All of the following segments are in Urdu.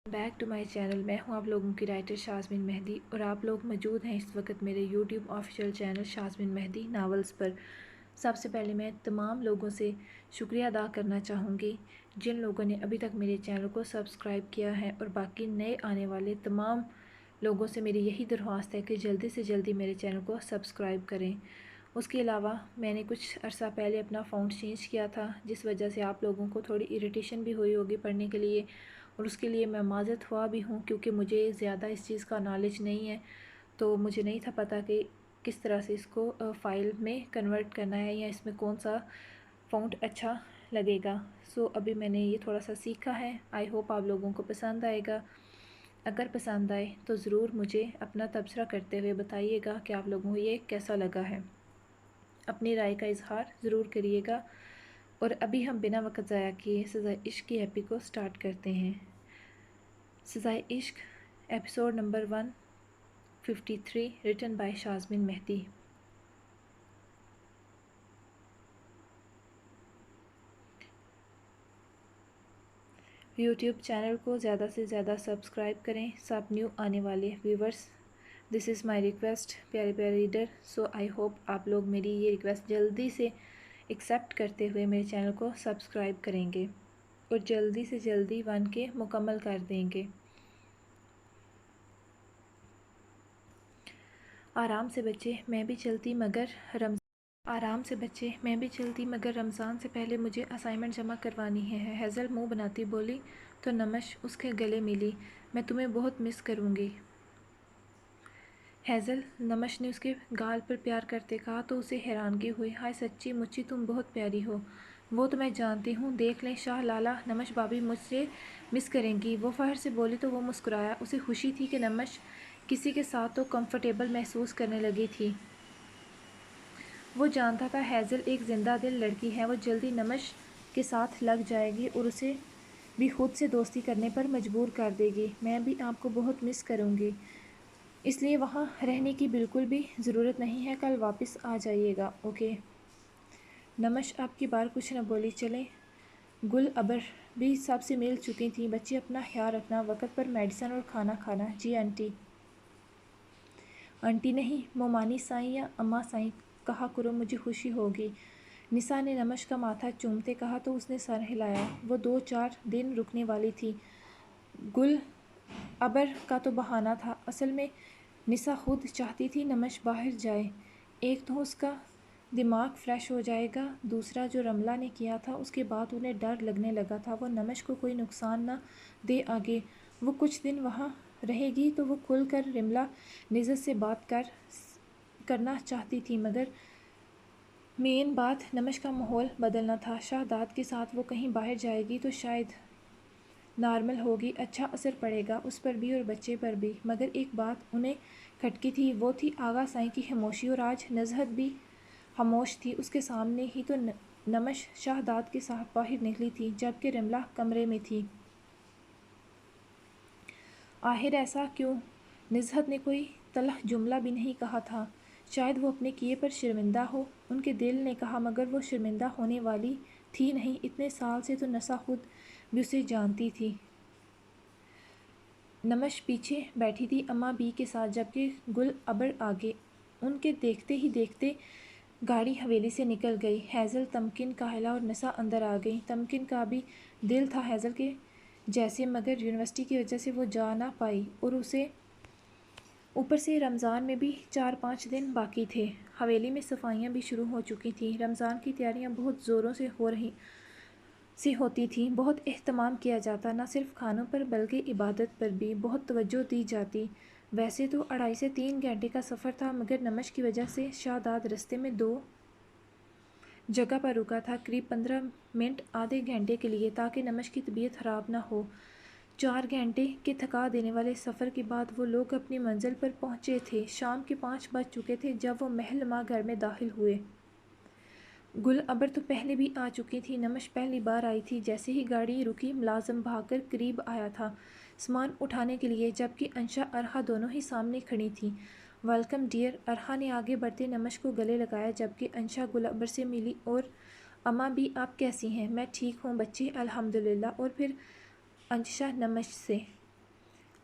Back to my channel. میں ہوں آپ لوگوں کی رائٹر شازمین مہدی اور آپ لوگ موجود ہیں اس وقت میرے یوٹیوب آفیشیل چینل شازمین مہدی ناولز پر. سب سے پہلے میں تمام لوگوں سے شکریہ ادا کرنا چاہوں گی جن لوگوں نے ابھی تک میرے چینل کو سبسکرائب کیا ہے، اور باقی نئے آنے والے تمام لوگوں سے میری یہی درخواست ہے کہ جلدی سے جلدی میرے چینل کو سبسکرائب کریں. اس کے علاوہ میں نے کچھ عرصہ پہلے اپنا فونٹ چینج کیا تھا، جس وجہ سے آپ لوگوں کو تھوڑی اریٹیشن بھی ہوئی ہوگی پڑھنے کے لیے، اور اس کے لیے میں معذرت ہوا بھی ہوں کیونکہ مجھے زیادہ اس چیز کا نالج نہیں ہے. تو مجھے نہیں تھا پتہ کہ کس طرح سے اس کو فائل میں کنورٹ کرنا ہے یا اس میں کون سا فونٹ اچھا لگے گا. ابھی میں نے یہ تھوڑا سا سیکھا ہے. آئی ہوپ آپ لوگوں کو پسند آئے گا. اگر پسند آئے تو ضرور مجھے اپنا تبصرہ کرتے ہوئے بتائیے گا کہ آپ لوگوں کو یہ کیسا لگا ہے. اپنی رائے کا اظہار ضرور کریے گا. اور ابھی ہم بنا وقت ضائع کیے سزائے عشق کی ایپی کو سٹارٹ کرتے ہیں. سزائے عشق episode number 153 written by Shazmeen Mehdi. YouTube channel کو زیادہ سے زیادہ سبسکرائب کریں سب نیو آنے والے viewers. This is my request پیارے پیارے ریڈر. آئی ہوپ آپ لوگ میری یہ ریکویسٹ جلدی سے ایکسیپٹ کرتے ہوئے میرے چینل کو سبسکرائب کریں گے اور جلدی سے جلدی 1K مکمل کر دیں گے. آرام سے بچے میں بھی چلتی مگر رمضان سے پہلے مجھے اسائنمنٹ جمع کروانی ہے. ہیزل منہ بناتی بولی تو نمش اس کے گلے ملی. میں تمہیں بہت مس کروں گی. ہیزل، نمش نے اس کے گال پر پیار کرتے کہا تو اسے حیرانگی ہوئی. ہائے سچی مچی تم بہت پیاری ہو. وہ تو میں جانتی ہوں. دیکھ لیں شاہ لالا، نمش بھابھی مجھ سے مس کریں گی. وہ فخر سے بولی تو وہ مسکرایا. اسے خوشی تھی کہ نمش کسی کے ساتھ تو کمفرٹیبل محسوس کرنے لگی تھی. وہ جانتا تھا ہیزل ایک زندہ دل لڑکی ہے. وہ جلدی نمش کے ساتھ لگ جائے گی اور اسے بھی خود سے دوستی کرنے پر مجبور کر دے گی. میں بھی آپ کو بہت مس کروں گی، اس لیے وہاں رہنے کی بالکل بھی ضرورت نہیں ہے. کل واپس آ جائیے گا، اوکے؟ نمش اب کی بار کچھ نہ بولی. چلیں. گل ابر بھی سب سے مل چکی تھیں. بچے اپنا خیال رکھنا، وقت پر میڈیسن اور کھانا کھانا. جی آنٹی. آنٹی نہیں، مومانی سائیں یا اماں سائیں کہا کرو، مجھے خوشی ہوگی. نسا نے نمش کا ماتھا چومتے کہا تو اس نے سر ہلایا. وہ 2-4 دن رکنے والی تھی. گل ابر کا تو بہانہ تھا. اصل میں نسا خود چاہتی تھی نمش باہر جائے. ایک تو اس کا دماغ فریش ہو جائے گا، دوسرا جو رملہ نے کیا تھا اس کے بعد انہیں ڈر لگنے لگا تھا وہ نمش کو کوئی نقصان نہ دے. آگے وہ کچھ دن وہاں رہے گی تو وہ کھل کر رملہ نژاد سے بات کرنا چاہتی تھی، مگر مین بات نمش کا ماحول بدلنا تھا. شہداد کے ساتھ وہ کہیں باہر جائے گی تو شاید نارمل ہوگی. اچھا اثر پڑے گا اس پر بھی اور بچے پر بھی. مگر ایک بات انہیں کھٹکی تھی، وہ تھی آغا سائیں کی خاموشی. اور آج نزہت بھی خاموش تھی. اس کے سامنے ہی تو نمش شہداد کے ساتھ باہر نکلی تھی جبکہ رملہ کمرے میں تھی. آخر ایسا کیوں؟ نزہت نے کوئی تلخ جملہ بھی نہیں کہا تھا. شاید وہ اپنے کیے پر شرمندہ ہو. ان کے دل نے کہا مگر وہ شرمندہ ہونے والی تھی نہیں. اتنے سال سے تو نسا خود بھی اسے جانتی تھی. نمش پیچھے بیٹھی تھی اماں بی کے ساتھ جبکہ گل ابر آگے. ان کے دیکھتے ہی دیکھتے گاڑی حویلی سے نکل گئی. ہیزل، تمکن، کاہلہ اور نسا اندر آ گئیں. تمکن کا بھی دل تھا ہیزل کے جیسے، مگر یونیورسٹی کی وجہ سے وہ جا نہ پائی اور اوپر سے رمضان میں بھی 4-5 دن باقی تھے. حویلی میں صفائیاں بھی شروع ہو چکی تھیں. رمضان کی تیاریاں بہت زوروں سے ہوتی تھیں. بہت اہتمام کیا جاتا، نہ صرف کھانوں پر بلکہ عبادت پر بھی بہت توجہ دی جاتی. ویسے تو 2.5 سے 3 گھنٹے کا سفر تھا، مگر نمش کی وجہ سے شہداد رستے میں 2 جگہ پر رکا تھا، قریب 15 منٹ آدھے گھنٹے کے لیے، تاکہ نمش کی طبیعت خراب نہ ہو. 4 گھنٹے کے تھکا دینے والے سفر کے بعد وہ لوگ اپنی منزل پر پہنچے تھے. شام کے 5 بج چکے تھے جب وہ محل نما گھر میں داخل ہوئے. گل ابر تو پہلے بھی آ چکی تھی. نمش پہلی بار آئی تھی. جیسے ہی گاڑی رکی ملازم بھاگ کر قریب آیا تھا سامان اٹھانے کے لیے، جبکہ انشا ارہا دونوں ہی سامنے کھڑی تھیں. Welcome dear. ارہا نے آگے بڑھتے نمش کو گلے لگایا جبکہ انشا گل ابر سے ملی. اور اماں بھی آپ کیسی ہیں؟ میں ٹھیک ہوں بچے الحمدللہ. اور پھر انشا نمش سے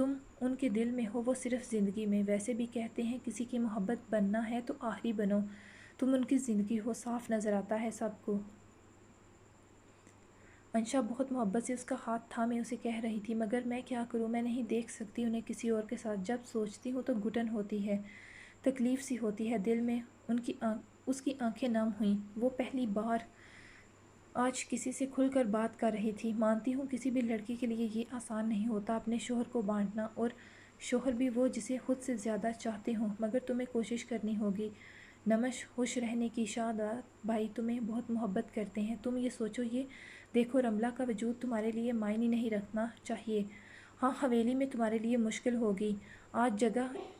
تم ان کے دل میں ہو، وہ صرف زندگی میں۔ ویسے بھی کہتے ہیں کسی کی محبت بننا ہے تو آخری بنو، تم ان کی زندگی ہو، صاف نظر آتا ہے سب کو۔ انشا بہت محبت سے اس کا ہاتھ تھامے اسے کہہ رہی تھی، مگر میں کیا کروں، میں نہیں دیکھ سکتی انہیں کسی اور کے ساتھ۔ جب سوچتی ہوں تو گھٹن ہوتی ہے، تکلیف سی ہوتی ہے دل میں۔ اس کی آنکھیں نم ہوئیں، وہ پہلی بار آج کسی سے کھل کر بات کر رہی تھی۔ مانتی ہوں کسی بھی لڑکی کے لیے یہ آسان نہیں ہوتا اپنے شوہر کو بانٹنا، اور شوہر بھی وہ جسے خود سے زیادہ چاہتے ہوں، مگر تمہیں کوشش کرنی ہوگی نمش خوش رہنے کی۔ شاداب بھائی تمہیں بہت محبت کرتے ہیں، تم یہ سوچو، یہ دیکھو رملہ کا وجود تمہارے لیے معنی نہیں رکھنا چاہیے۔ ہاں حویلی میں تمہارے لیے مشکل ہوگی، آج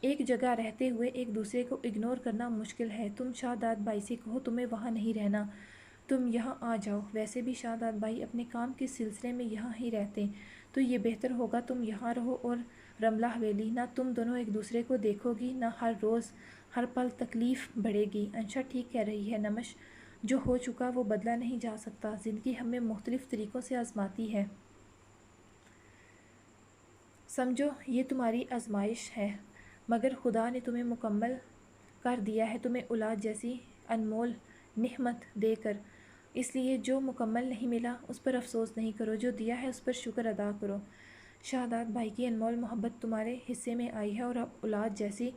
ایک جگہ رہتے ہوئے ایک دوسرے کو اگنور کرنا مشکل ہے۔ تم شاداب بھائی سے کہو تمہیں وہاں نہیں رہنا، تم یہاں آ جاؤ۔ ویسے بھی شاداب بھائی اپنے کام کے سلسلے میں یہاں ہی رہتے، تو یہ بہتر ہوگا تم یہاں رہو اور رملہ حویلی۔ نہ تم دونوں ایک دوسرے کو دیکھو گی، نہ ہر روز ہر پل تکلیف بڑھے گی۔ انشا ٹھیک کہہ رہی ہے نمش، جو ہو چکا وہ بدلا نہیں جا سکتا، زندگی ہمیں مختلف طریقوں سے آزماتی ہے۔ سمجھو یہ تمہاری آزمائش ہے، مگر خدا نے تمہیں مکمل کر دیا ہے، تمہیں اولاد جیسی انمول نعمت دے کر۔ اس لیے جو مکمل نہیں ملا اس پر افسوس نہیں کرو، جو دیا ہے اس پر شکر ادا کرو۔ شاداب بھائی کی انمول محبت تمہارے حصے میں آئی ہے، اور اب اولاد جیسی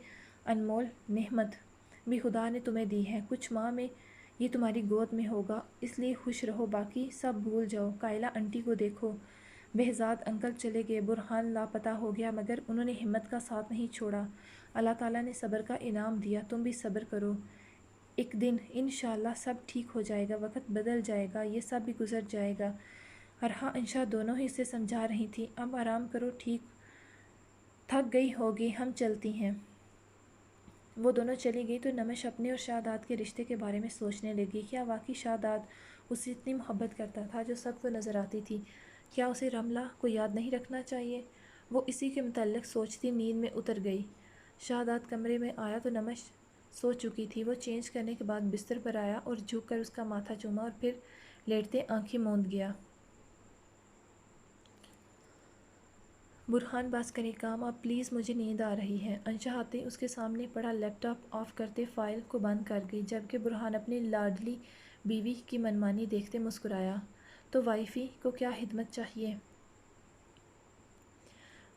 انمول نعمت بھی خدا نے تمہیں دی ہے۔ کچھ ماہ میں یہ تمہاری گود میں ہوگا، اس لیے خوش رہو، باقی سب بھول جاؤ۔ کائلہ انٹی کو دیکھو، بہزاد انکل چلے گئے، برہان لاپتہ ہو گیا، مگر انہوں نے ہمت کا ساتھ نہیں چھوڑا۔ اللہ تعالیٰ نے صبر کا انعام دیا، تم بھی صبر کرو، ایک دن انشاءاللہ سب ٹھیک ہو جائے گا، وقت بدل جائے گا، یہ سب بھی گزر جائے گا۔ ارحا انشا دونوں ہی اسے سمجھا رہی تھی، اب آرام کرو، ٹھیک تھک گئی ہوگی، ہم چلتی ہیں۔ وہ دونوں چلی گئی تو نمش اپنے اور شاداب کے رشتے کے بارے میں سوچنے لگی۔ کیا واقعی شاداب اس سے اتنی محبت کرتا تھا جو سب کو نظر آتی تھی؟ کیا اسے رملہ کو یاد نہیں رکھنا چاہیے؟ وہ اسی کے متعلق سوچتی نیند میں اتر گئی۔ شاداب کمرے میں آیا تو نمش سو چکی تھی۔ وہ چینج کرنے کے بعد بستر پر آیا اور جھک کر اس کا ماتھا چوما اور پھر لیٹتے آنکھیں موند گیا۔ برہان بس کریں کام اب پلیز، مجھے نیند آ رہی ہے۔ انشا آتے اس کے سامنے پڑا لیپ ٹاپ آف کرتے فائل کو بند کر گئی، جبکہ برہان اپنی لاڈلی بیوی کی منمانی دیکھتے مسکرایا۔ تو وائفی کو کیا خدمت چاہیے؟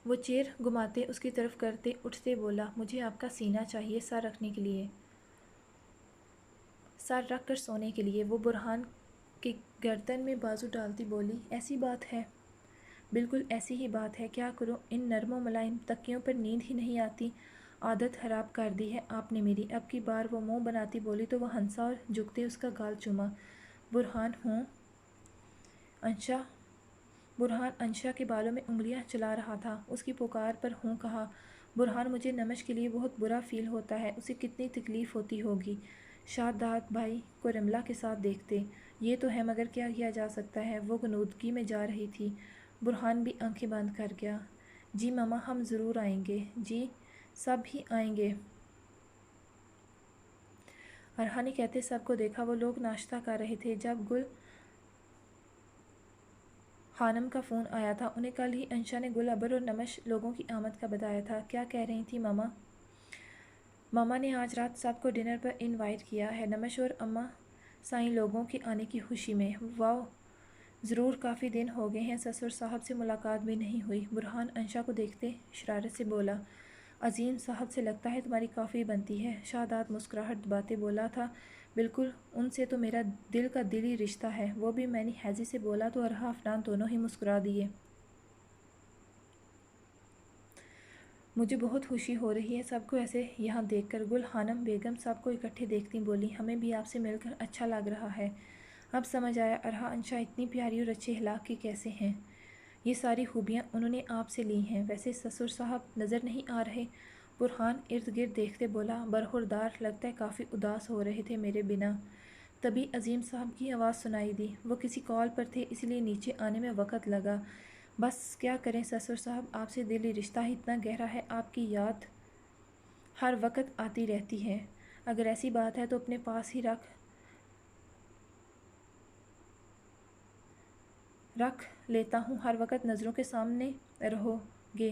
وہ چیئر گھماتے اس کی طرف کرتے اٹھتے بولا، مجھے آپ کا سینہ چاہیے، سر رکھنے کے لیے، سر رکھ کر سونے کے لیے۔ وہ برہان کی گردن میں بازو ڈالتی بولی، ایسی بات ہے؟ بالکل ایسی ہی بات ہے، کیا کروں، ان نرم و ملائم تکیوں پر نیند ہی نہیں آتی، عادت خراب کر دی ہے آپ نے میری۔ اب کی بار وہ منہ بناتی بولی تو وہ ہنسا اور جھکتے اس کا گال چوما۔ برہان انشا کے بالوں میں انگلیاں چلا رہا تھا، اس کی پکار پر ہوں کہا۔ برہان مجھے نمش کے لیے بہت برا فیل ہوتا ہے، اسے کتنی تکلیف ہوتی ہوگی شاداب بھائی کو رملہ کے ساتھ دیکھتے۔ یہ تو ہے، مگر کیا کیا جا سکتا ہے؟ وہ غنودگی میں جا رہی تھی۔ برہان بھی آنکھیں بند کر گیا۔ جی ماما ہم ضرور آئیں گے، جی سب ہی آئیں گے۔ ارحا نے کہتے سب کو دیکھا۔ وہ لوگ ناشتہ کر رہے تھے جب گل خانم کا فون آیا تھا۔ انہیں کل ہی انشا نے گل ابر اور نمش لوگوں کی آمد کا بتایا تھا۔ کیا کہہ رہی تھی ماما؟ ماما نے آج رات سب کو ڈنر پر انوائٹ کیا ہے، نمش اور اماں سائیں لوگوں کے آنے کی خوشی میں۔ واو، ضرور، کافی دن ہو گئے ہیں، سسر صاحب سے ملاقات بھی نہیں ہوئی۔ برہان انشا کو دیکھتے شرارت سے بولا، عظیم صاحب سے لگتا ہے تمہاری کافی بنتی ہے۔ شاداب مسکراہٹ دباتے بولا تھا، بالکل، ان سے تو میرا دل کا دلی رشتہ ہے۔ وہ بھی میں نے ہیضی سے بولا تو ارحا افنان دونوں ہی مسکرا دیے۔ مجھے بہت خوشی ہو رہی ہے سب کو ایسے یہاں دیکھ کر۔ گل خانم بیگم سب کو اکٹھے دیکھتی بولی، ہمیں بھی آپ سے مل کر اچھا لگ رہا ہے۔ اب سمجھ آیا ارحا انشا اتنی پیاری اور اچھے اخلاق کی کیسے ہیں، یہ ساری خوبیاں انہوں نے آپ سے لی ہیں۔ ویسے سسر صاحب نظر نہیں آ رہے؟ برہان ارد گرد دیکھتے بولا، برخوردار، لگتا ہے کافی اداس ہو رہے تھے میرے بنا۔ تبھی عظیم صاحب کی آواز سنائی دی، وہ کسی کال پر تھے اس لیے نیچے آنے میں وقت لگا۔ بس کیا کریں سسر صاحب، آپ سے دلی رشتہ ہی اتنا گہرا ہے، آپ کی یاد ہر وقت آتی رہتی ہے۔ اگر ایسی بات ہے تو اپنے پاس ہی رکھ لیتا ہوں، ہر وقت نظروں کے سامنے رہو گے۔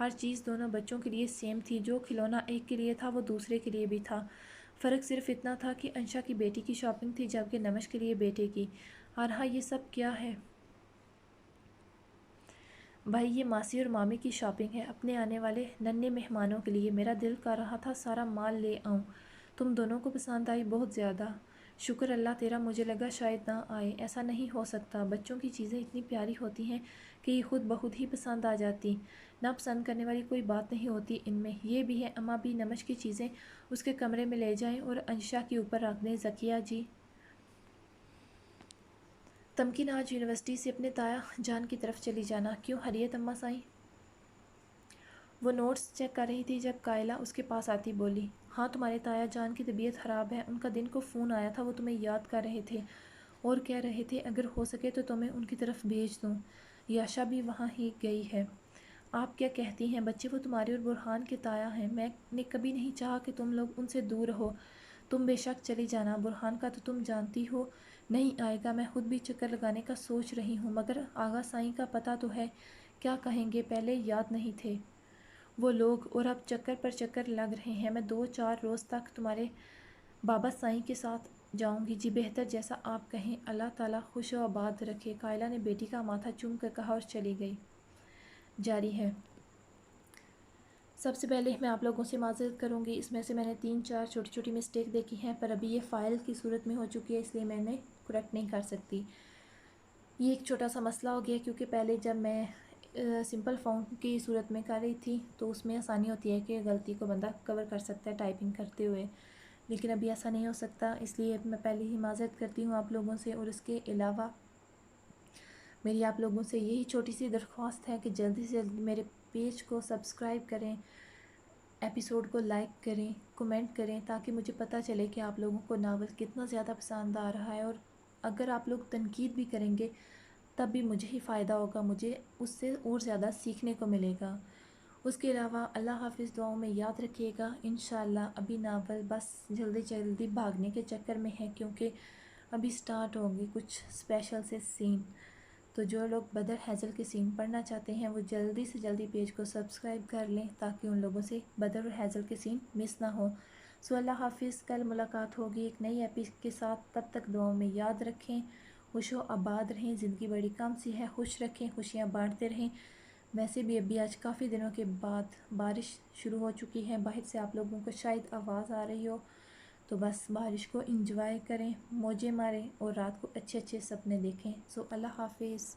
ہر چیز دونوں بچوں کے لیے سیم تھی، جو کھلونا ایک کے لیے تھا وہ دوسرے کے لیے بھی تھا۔ فرق صرف اتنا تھا کہ انشا کی بیٹی کی شاپنگ تھی جبکہ نمش کے لیے بیٹے کی۔ آرہا یہ سب کیا ہے؟ بھائی یہ ماسی اور مامی کی شاپنگ ہے، اپنے آنے والے ننھے مہمانوں کے لیے۔ میرا دل کر رہا تھا سارا مال لے آؤں، تم دونوں کو پسند آئی بہت زیادہ۔ شکر اللہ تیرا، مجھے لگا شاید نہ آئے۔ ایسا نہیں ہو سکتا، بچوں کی چیزیں اتنی پیاری ہوتی ہیں کہ یہ خود بخود ہی پسند آ جاتی۔ نہ پسند کرنے والی کوئی بات نہیں ہوتی ان میں۔ یہ بھی ہے اماں بھی نمش کی چیزیں اس کے کمرے میں لے جائیں اور انشا کے اوپر رکھ دیں۔ ذکیہ جی، تمکن آج یونیورسٹی سے اپنے تایا جان کی طرف چلی جانا۔ کیوں حریت اماں سائیں؟ وہ نوٹس چیک کر رہی تھی جب کائلہ اس کے پاس آتی بولی، ہاں تمہارے تایا جان کی طبیعت خراب ہے، ان کا دن کو فون آیا تھا، وہ تمہیں یاد کر رہے تھے اور کہہ رہے تھے اگر ہو سکے تو تمہیں ان کی طرف بھیج دوں۔ یاشا بھی وہاں ہی گئی ہے۔ آپ کیا کہتی ہیں بچے، وہ تمہارے اور برہان کے تایا ہیں، میں نے کبھی نہیں چاہا کہ تم لوگ ان سے دور رہو۔ تم بے شک چلی جانا، برہان کا تو تم جانتی ہو نہیں آئے گا، میں خود بھی چکر لگانے کا سوچ رہی ہوں، مگر آغا سائیں کا پتہ تو ہے کیا کہیں گے، پہلے یاد نہیں تھے وہ لوگ، اور اب چکر پر چکر لگ رہے ہیں۔ میں 2-4 روز تک تمہارے بابا سائیں کے ساتھ جاؤں گی۔ جی بہتر، جیسا آپ کہیں، اللہ تعالیٰ خوش و آباد رکھے۔ کائلہ نے بیٹی کا ماتھا چوم کر کہا اور چلی گئی۔ جاری ہے۔ سب سے پہلے میں آپ لوگوں سے معذرت کروں گی، اس میں سے میں نے 3-4 چھوٹی چھوٹی مسٹیک دیکھی ہیں، پر ابھی یہ فائل کی صورت میں ہو چکی ہے، اس لیے میں انہیں کریکٹ نہیں کر سکتی۔ یہ ایک چھوٹا سا مسئلہ ہو گیا کیونکہ پہلے جب میں سمپل فارم کی صورت میں کر رہی تھی تو اس میں آسانی ہوتی ہے کہ غلطی کو بندہ کور کر سکتا ہے ٹائپنگ کرتے ہوئے، لیکن ابھی ایسا نہیں ہو سکتا، اس لیے میں پہلے ہی معذرت کرتی ہوں آپ لوگوں سے۔ اور اس کے علاوہ میری آپ لوگوں سے یہی چھوٹی سی درخواست ہے کہ جلدی سے جلدی میرے پیج کو سبسکرائب کریں، ایپیسوڈ کو لائک کریں، کومنٹ کریں، تاکہ مجھے پتہ چلے کہ آپ لوگوں کو ناول کتنا زیادہ پسند آ رہا ہے، اور اگر آپ لوگ تنقید بھی کریں گے تب بھی مجھے ہی فائدہ ہوگا، مجھے اس سے اور زیادہ سیکھنے کو ملے گا۔ اس کے علاوہ اللہ حافظ، دعاؤں میں یاد رکھیے گا۔ انشاءاللہ ابھی ناول بس جلدی جلدی بھاگنے کے چکر میں ہے کیونکہ ابھی سٹارٹ ہوں گے کچھ اسپیشل سے سین، تو جو لوگ بدر ہیزل کے سین پڑھنا چاہتے ہیں وہ جلدی سے جلدی پیج کو سبسکرائب کر لیں تاکہ ان لوگوں سے بدر اور ہیزل کے سین مس نہ ہو۔ سو اللہ حافظ، کل ملاقات ہوگی ایک نئی ایپیسوڈ کے ساتھ، تب تک دعاؤں میں یاد رکھیں، خوش و آباد رہیں، زندگی بڑی کم سی ہے، خوش رکھیں، خوشیاں بانٹتے رہیں۔ ویسے بھی ابھی آج کافی دنوں کے بعد بارش شروع ہو چکی ہے، باہر سے آپ لوگوں کو شاید آواز آ رہی ہو، تو بس بارش کو انجوائے کریں، موجیں ماریں اور رات کو اچھے اچھے سپنے دیکھیں۔ سو اللہ حافظ۔